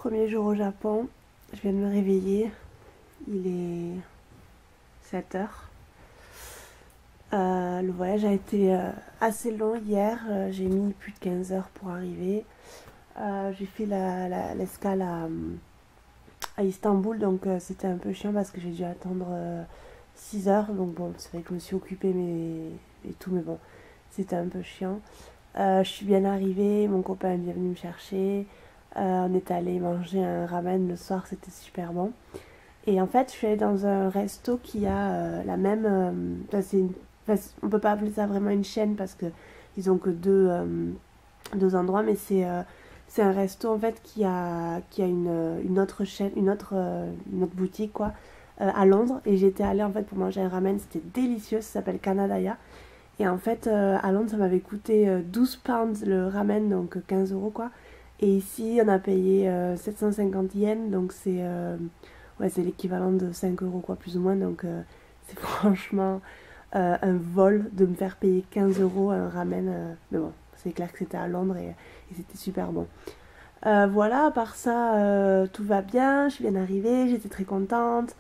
Premier jour au Japon, je viens de me réveiller, il est 7 heures. Le voyage a été assez long hier, j'ai mis plus de 15 heures pour arriver. J'ai fait l'escale à Istanbul, donc c'était un peu chiant parce que j'ai dû attendre 6 heures. Donc bon, c'est vrai que je me suis occupée et tout, mais bon, c'était un peu chiant. Je suis bien arrivée, mon copain est bien venu me chercher. On est allé manger un ramen le soir, c'était super bon. Et en fait, je suis allée dans un resto qui a la même. On peut pas appeler ça vraiment une chaîne parce que ils ont que deux endroits, mais c'est un resto en fait qui a une autre chaîne, une autre boutique quoi, à Londres. Et j'étais allée en fait pour manger un ramen, c'était délicieux, ça s'appelle Kanadaya. Et en fait, à Londres, ça m'avait coûté 12 pounds le ramen, donc 15 euros quoi. Et ici, on a payé 750 yens, donc ouais, c'est l'équivalent de 5 euros quoi, plus ou moins. Donc c'est franchement un vol de me faire payer 15 euros un ramen. Mais bon, c'est clair que c'était à Londres et c'était super bon. Voilà, à part ça, tout va bien, je suis bien arrivée, j'étais très contente.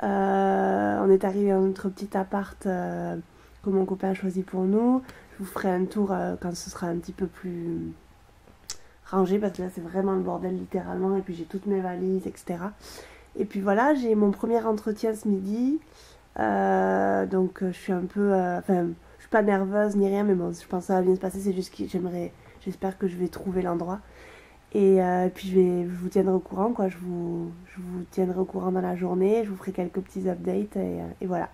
On est arrivé dans notre petit appart que mon copain a choisi pour nous. Je vous ferai un tour quand ce sera un petit peu plus rangé parce que là c'est vraiment le bordel littéralement. Et puis j'ai toutes mes valises, etc. Et puis voilà, j'ai mon premier entretien ce midi. Donc je suis un peu... Enfin, je suis pas nerveuse ni rien, mais bon, je pense que ça va bien se passer. C'est juste que j'espère que je vais trouver l'endroit. Et puis je vous tiendrai au courant, quoi. Je vous tiendrai au courant dans la journée. Je vous ferai quelques petits updates et voilà.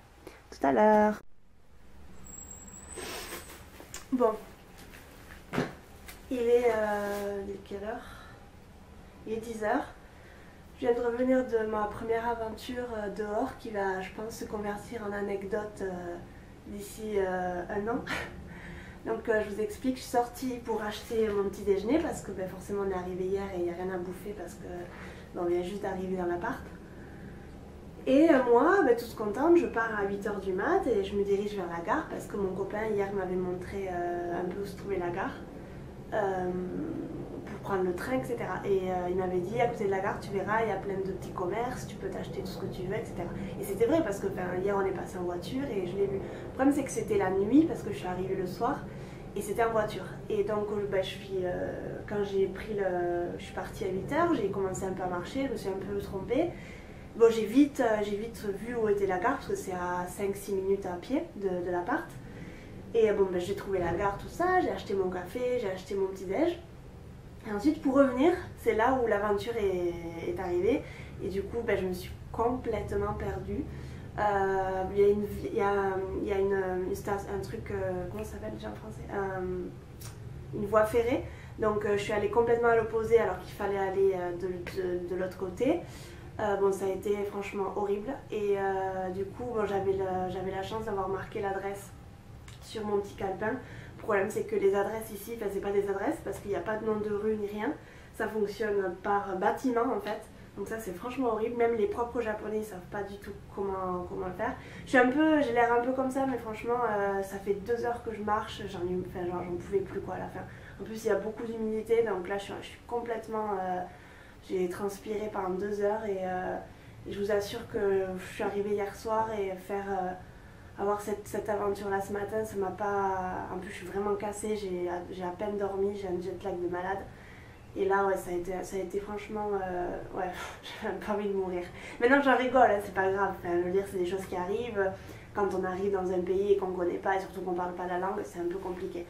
Tout à l'heure. Bon. Il est quelle heure? Il est 10 heures. Je viens de revenir de ma première aventure dehors qui va, je pense, se convertir en anecdote d'ici un an. Donc je vous explique, je suis sortie pour acheter mon petit déjeuner parce que forcément on est arrivé hier et il n'y a rien à bouffer parce que on vient juste d'arriver dans l'appart. Et moi, toute contente, je pars à 8 h du mat et je me dirige vers la gare parce que mon copain hier m'avait montré un peu où se trouvait la gare. Pour prendre le train, etc. Et il m'avait dit à côté de la gare, tu verras, il y a plein de petits commerces, tu peux t'acheter tout ce que tu veux, etc. Et c'était vrai parce que hier on est passé en voiture et je l'ai vu. Le problème c'est que c'était la nuit parce que je suis arrivée le soir et c'était en voiture. Et donc quand je suis partie à 8 h, j'ai commencé un peu à marcher, je me suis un peu trompée. Bon, j'ai vite vu où était la gare parce que c'est à 5-6 minutes à pied de l'appart. Et bon, j'ai trouvé la gare, tout ça, j'ai acheté mon café, j'ai acheté mon petit déj. Et ensuite, pour revenir, c'est là où l'aventure est arrivée. Et du coup, je me suis complètement perdue. Il y a un truc, comment ça s'appelle déjà en français, une voie ferrée. Donc je suis allée complètement à l'opposé alors qu'il fallait aller de l'autre côté. Bon, ça a été franchement horrible. Et du coup, j'avais la chance d'avoir marqué l'adresse sur mon petit calepin. Le problème c'est que les adresses ici, c'est pas des adresses parce qu'il n'y a pas de nom de rue ni rien. Ça fonctionne par bâtiment en fait. Donc ça c'est franchement horrible. Même les propres japonais ils savent pas du tout comment le faire. J'ai l'air un peu comme ça, mais franchement ça fait 2 heures que je marche. J'en pouvais plus quoi à la fin. En plus il y a beaucoup d'humidité, donc là je suis complètement... j'ai transpiré pendant 2 heures et je vous assure que je suis arrivée hier soir et avoir cette aventure là ce matin, ça m'a pas... En plus je suis vraiment cassée, j'ai à peine dormi, j'ai un jet lag de malade. Et là ouais, ça a été franchement... ouais, j'ai pas envie de mourir. Maintenant j'en rigole, hein, c'est pas grave. Enfin, je veux dire, c'est des choses qui arrivent. Quand on arrive dans un pays et qu'on connaît pas, et surtout qu'on parle pas la langue, c'est un peu compliqué.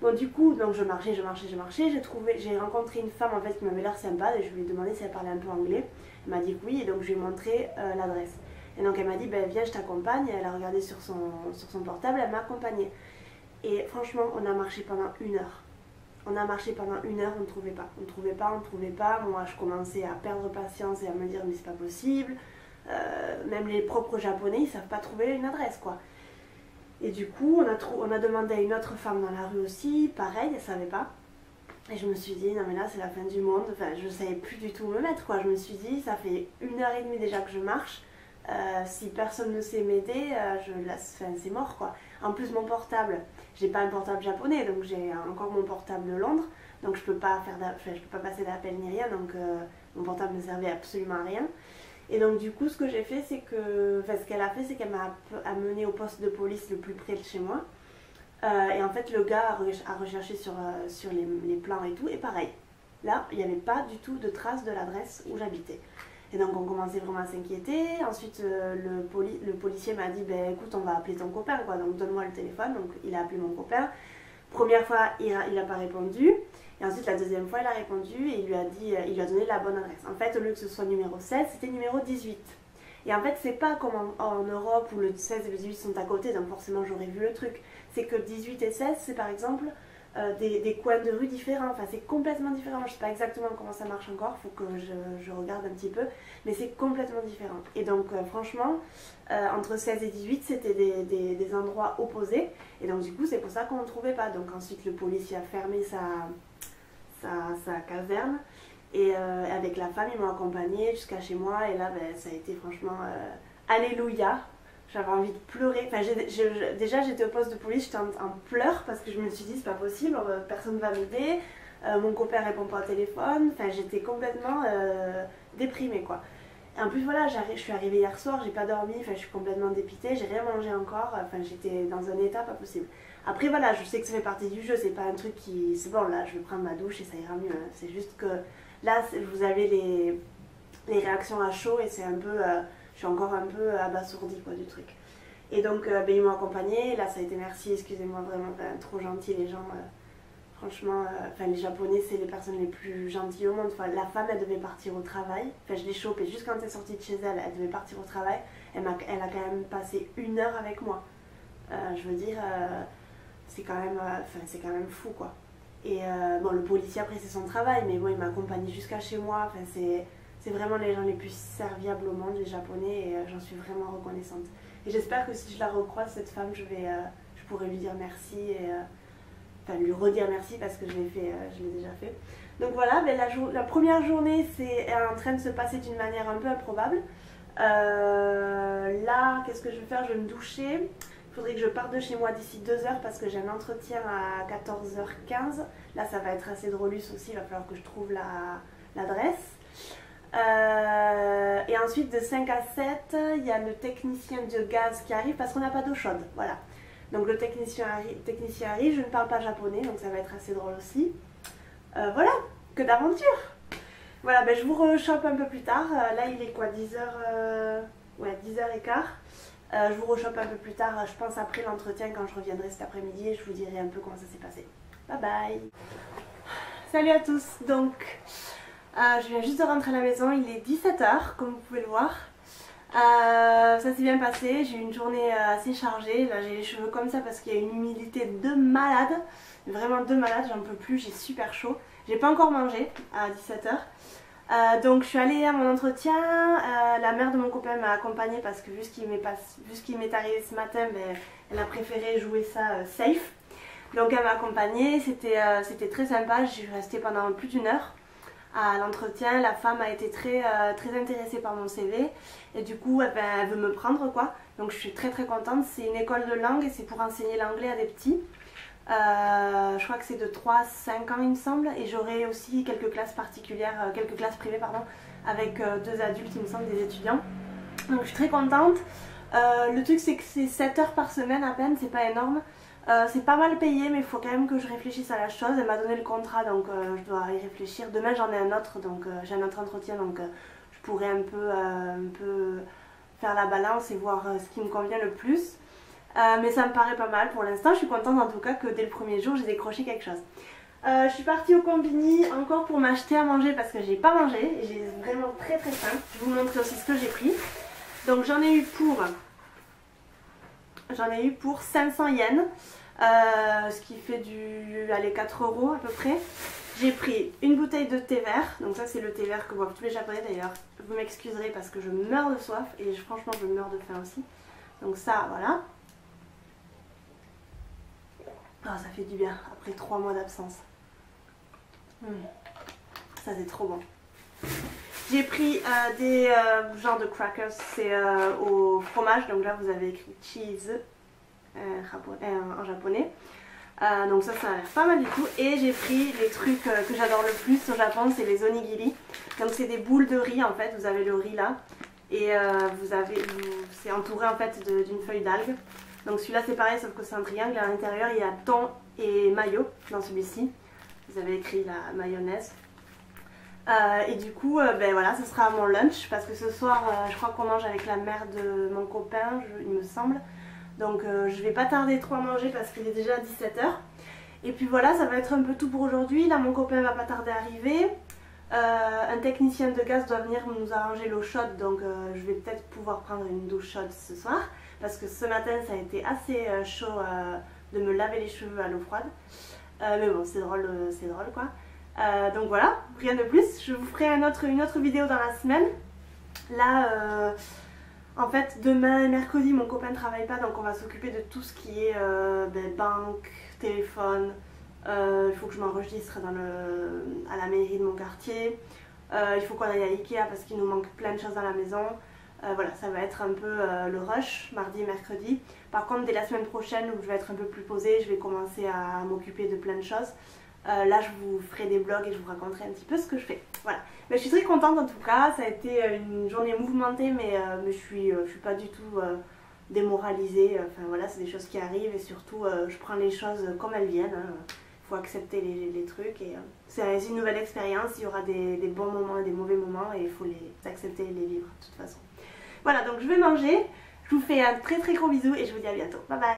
Bon du coup, donc je marchais, j'ai rencontré une femme en fait qui m'avait l'air sympa et je lui ai demandé si elle parlait un peu anglais. Elle m'a dit que oui et donc je lui ai montré l'adresse. Et donc elle m'a dit, viens je t'accompagne, elle a regardé sur son portable, elle m'a accompagnée. Et franchement, on a marché pendant 1 heure. On a marché pendant 1 heure, on ne trouvait pas. On ne trouvait pas. Moi, je commençais à perdre patience et à me dire, mais c'est pas possible. Même les propres japonais, ils savent pas trouver une adresse, quoi. Et du coup, on a demandé à une autre femme dans la rue aussi, pareil, elle savait pas. Et je me suis dit, non mais là, c'est la fin du monde. Enfin, je savais plus du tout où me mettre, quoi. Je me suis dit, ça fait 1 h 30 déjà que je marche. Si personne ne sait m'aider, c'est mort quoi. En plus mon portable, j'ai pas un portable japonais donc j'ai encore mon portable de Londres. donc je peux pas passer d'appel ni rien, donc mon portable ne servait absolument à rien. Et donc du coup ce que j'ai fait c'est que, enfin ce qu'elle a fait c'est qu'elle m'a amené au poste de police le plus près de chez moi. Et en fait le gars a recherché sur les plans et tout, et pareil, là il n'y avait pas du tout de traces de l'adresse où j'habitais. Et donc on commençait vraiment à s'inquiéter. Ensuite le policier m'a dit ben écoute on va appeler ton copain quoi, donc donne-moi le téléphone. Donc il a appelé mon copain. Première fois il a pas répondu. Et ensuite la deuxième fois il a répondu et il lui a donné la bonne adresse. En fait au lieu que ce soit numéro 16 c'était numéro 18. Et en fait c'est pas comme en Europe où le 16 et le 18 sont à côté, donc forcément j'aurais vu le truc. C'est que 18 et 16 c'est par exemple des coins de rue différents, enfin c'est complètement différent, je sais pas exactement comment ça marche encore, faut que je regarde un petit peu, mais c'est complètement différent. Et donc franchement, entre 16 et 18 c'était des endroits opposés, et donc du coup c'est pour ça qu'on ne trouvait pas. Donc ensuite le policier a fermé sa caserne, et avec la femme ils m'ont accompagnée jusqu'à chez moi, et là ben, ça a été franchement alléluia. J'avais envie de pleurer. Enfin, déjà, j'étais au poste de police, j'étais en pleurs parce que je me suis dit, c'est pas possible, personne ne va m'aider, mon copain répond pas au téléphone. Enfin, j'étais complètement déprimée, quoi. Et en plus, voilà, je suis arrivée hier soir, j'ai pas dormi, enfin, je suis complètement dépitée, j'ai rien mangé encore, enfin, j'étais dans un état pas possible. Après, voilà, je sais que ça fait partie du jeu, c'est pas un truc qui. C'est bon, là, je vais prendre ma douche et ça ira mieux. Hein. C'est juste que là, vous avez les réactions à chaud et c'est un peu. Je suis encore un peu abasourdie quoi, du truc. Et donc ben, ils m'ont accompagnée, là ça a été merci, excusez-moi vraiment, ben, trop gentils les gens. Franchement, enfin, les Japonais c'est les personnes les plus gentilles au monde. Enfin, la femme elle devait partir au travail, enfin je l'ai chopée juste quand elle est sortie de chez elle, elle devait partir au travail, elle a quand même passé 1 heure avec moi. Je veux dire, c'est quand même fou quoi. Et bon le policier après c'est son travail, mais bon il m'a accompagnée jusqu'à chez moi, enfin c'est vraiment les gens les plus serviables au monde, les Japonais, et j'en suis vraiment reconnaissante. Et j'espère que si je la recroise, cette femme, je pourrai lui dire merci, et enfin lui redire merci parce que je l'ai déjà fait. Donc voilà, ben, la première journée, c'est en train de se passer d'une manière un peu improbable. Là, qu'est-ce que je vais faire? Je vais me doucher. Il faudrait que je parte de chez moi d'ici 2 heures parce que j'ai un entretien à 14h15. Là, ça va être assez drôlus aussi, il va falloir que je trouve l'adresse. Et ensuite de 5 à 7 il y a le technicien de gaz qui arrive parce qu'on n'a pas d'eau chaude, voilà. Donc le technicien arrive, je ne parle pas japonais donc ça va être assez drôle aussi. Voilà, que d'aventure. Voilà, ben je vous rechoppe un peu plus tard, là il est quoi, 10h, ouais 10h15. Je vous rechoppe un peu plus tard, je pense après l'entretien quand je reviendrai cet après-midi, et je vous dirai un peu comment ça s'est passé. Bye bye. Salut à tous, donc je viens juste de rentrer à la maison, il est 17h comme vous pouvez le voir. Ça s'est bien passé, j'ai eu une journée assez chargée, là j'ai les cheveux comme ça parce qu'il y a une humidité de malade, vraiment de malade, j'en peux plus, j'ai super chaud. J'ai pas encore mangé à 17h. Donc je suis allée à mon entretien, la mère de mon copain m'a accompagnée parce que vu ce qui m'est arrivé ce matin, ben, elle a préféré jouer ça safe. Donc elle m'a accompagnée, c'était très sympa, je suis restée pendant plus d'1 heure. À l'entretien, la femme a été très intéressée par mon CV et du coup elle veut me prendre quoi. Donc je suis très contente, c'est une école de langue et c'est pour enseigner l'anglais à des petits. Je crois que c'est de 3 à 5 ans il me semble, et j'aurai aussi quelques classes particulières, quelques classes privées pardon, avec 2 adultes il me semble, des étudiants. Donc je suis très contente. Le truc c'est que c'est 7 heures par semaine à peine, c'est pas énorme. C'est pas mal payé mais il faut quand même que je réfléchisse à la chose. Elle m'a donné le contrat donc je dois y réfléchir. Demain j'en ai un autre, donc j'ai un autre entretien, donc je pourrais un peu faire la balance et voir ce qui me convient le plus. Mais ça me paraît pas mal pour l'instant, je suis contente en tout cas que dès le premier jour j'ai décroché quelque chose. Je suis partie au Combini encore pour m'acheter à manger parce que j'ai pas mangé et j'ai vraiment très faim. Je vais vous montrer aussi ce que j'ai pris. Donc j'en ai eu pour 500 yens, ce qui fait allez, 4 € à peu près. J'ai pris une bouteille de thé vert, donc ça c'est le thé vert que boivent tous les japonais d'ailleurs. Vous m'excuserez parce que je meurs de soif et franchement je meurs de faim aussi. Donc ça voilà. Oh, ça fait du bien après 3 mois d'absence. Ça c'est trop bon. J'ai pris des genres de crackers, c'est au fromage, donc là vous avez écrit cheese en japonais. Donc ça a l'air pas mal du tout. Et j'ai pris les trucs que j'adore le plus au Japon, c'est les onigiri. Donc c'est des boules de riz en fait, vous avez le riz là. Et c'est entouré en fait d'une feuille d'algue. Donc celui-là c'est pareil sauf que c'est un triangle. À l'intérieur il y a thon et mayo dans celui-ci. Vous avez écrit la mayonnaise. Et du coup ben voilà, ce sera mon lunch parce que ce soir je crois qu'on mange avec la mère de mon copain, il me semble. Donc je vais pas tarder trop à manger parce qu'il est déjà 17 h. Et puis voilà, ça va être un peu tout pour aujourd'hui. Là mon copain va pas tarder à arriver. Un technicien de gaz doit venir nous arranger l'eau chaude, donc je vais peut-être pouvoir prendre une douche chaude ce soir. Parce que ce matin ça a été assez chaud de me laver les cheveux à l'eau froide. Mais bon, c'est drôle quoi. Donc voilà, rien de plus. Je vous ferai une autre vidéo dans la semaine. Là, en fait, demain et mercredi, mon copain ne travaille pas, donc on va s'occuper de tout ce qui est banque, téléphone. Il faut que je m'enregistre à la mairie de mon quartier. Il faut qu'on aille à Ikea parce qu'il nous manque plein de choses dans la maison. Voilà, ça va être un peu le rush, mardi et mercredi. Par contre, dès la semaine prochaine, où je vais être un peu plus posée, je vais commencer à m'occuper de plein de choses. Là, je vous ferai des vlogs et je vous raconterai un petit peu ce que je fais. Voilà. Mais je suis très contente en tout cas. Ça a été une journée mouvementée, mais je suis pas du tout démoralisée. Enfin voilà, c'est des choses qui arrivent et surtout, je prends les choses comme elles viennent. Il faut accepter les trucs et c'est une nouvelle expérience. Il y aura des bons moments et des mauvais moments et il faut les accepter et les vivre de toute façon. Voilà, donc je vais manger. Je vous fais un très gros bisou et je vous dis à bientôt. Bye bye.